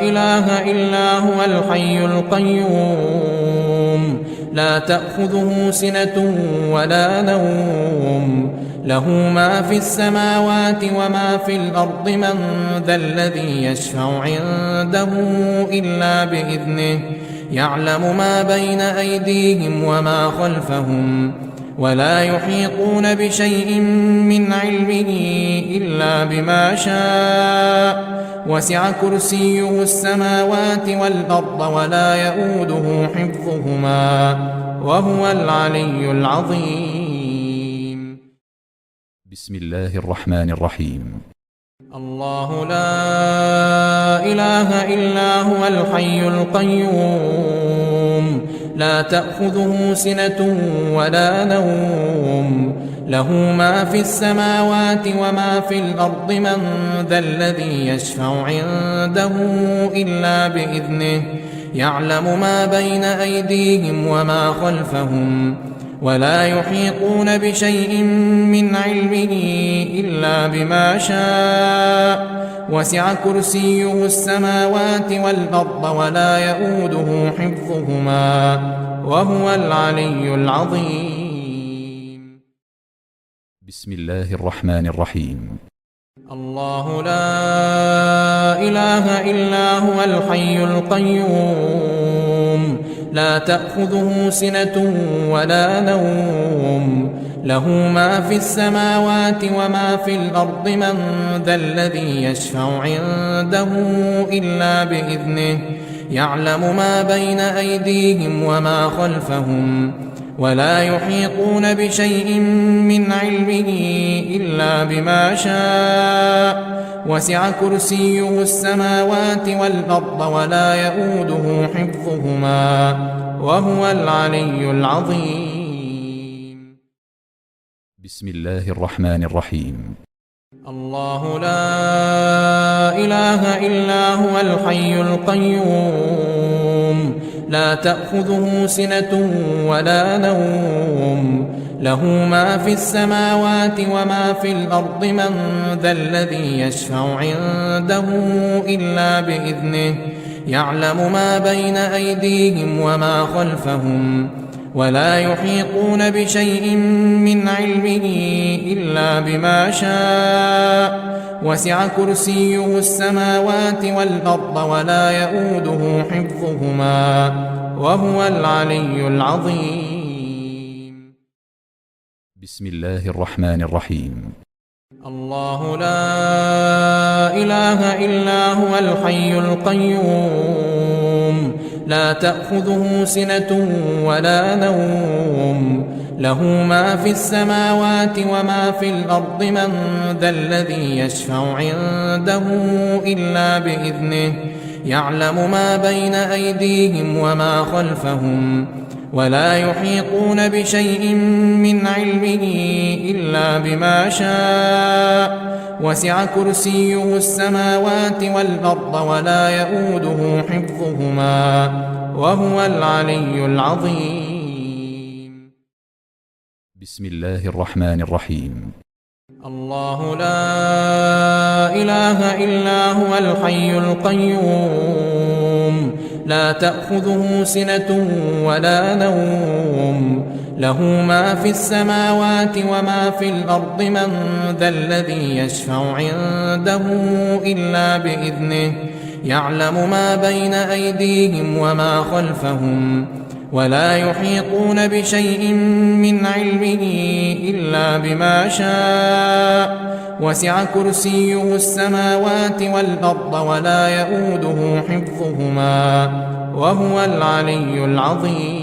إله إلا هو الحي القيوم لا تأخذه سنة ولا نوم له ما في السماوات وما في الأرض من ذا الذي يشفع عنده إلا بإذنه يعلم ما بين أيديهم وما خلفهم ولا يحيطون بشيء من علمه إلا بما شاء وسع كرسيه السماوات والأرض ولا يؤوده حفظهما وهو العلي العظيم. بسم الله الرحمن الرحيم. الله لا إله إلا هو الحي القيوم لا تأخذه سنة ولا نوم له ما في السماوات وما في الأرض من ذا الذي يشفع عنده إلا بإذنه يعلم ما بين أيديهم وما خلفهم ولا يحيطون بشيء من علمه إلا بما شاء وسع كرسيه السماوات والأرض ولا يؤوده حفظهما وهو العلي العظيم. بسم الله الرحمن الرحيم. الله لا إله إلا هو الحي القيوم لا تأخذه سنة ولا نوم له ما في السماوات وما في الأرض من ذا الذي يشفع عنده إلا بإذنه يعلم ما بين أيديهم وما خلفهم ولا يحيطون بشيء من علمه إلا بما شاء وسع كرسيه السماوات والأرض ولا يؤوده حفظهما وهو العلي العظيم. بسم الله الرحمن الرحيم. الله لا إله إلا هو الحي القيوم لا تأخذه سنة ولا نوم له ما في السماوات وما في الأرض من ذا الذي يشفع عنده إلا بإذنه يعلم ما بين أيديهم وما خلفهم ولا يحيطون بشيء من علمه إلا بما شاء وسع كرسيه السماوات والأرض ولا يؤوده حفظهما وهو العلي العظيم. بسم الله الرحمن الرحيم. الله لا إله إلا هو الحي القيوم لا تأخذه سنة ولا نوم له ما في السماوات وما في الأرض من ذا الذي يشفع عنده إلا بإذنه يعلم ما بين أيديهم وما خلفهم ولا يحيطون بشيء من علمه إلا بما شاء وسع كرسيه السماوات والأرض ولا يؤوده حفظهما وهو العلي العظيم. بسم الله الرحمن الرحيم. الله لا إله إلا هو الحي القيوم لا تأخذه سنة ولا نوم له ما في السماوات وما في الأرض من ذا الذي يشفع عنده إلا بإذنه يعلم ما بين أيديهم وما خلفهم ولا يحيطون بشيء من علمه إلا بما شاء وسع كرسيه السماوات والأرض ولا يؤوده حفظهما وهو العلي العظيم.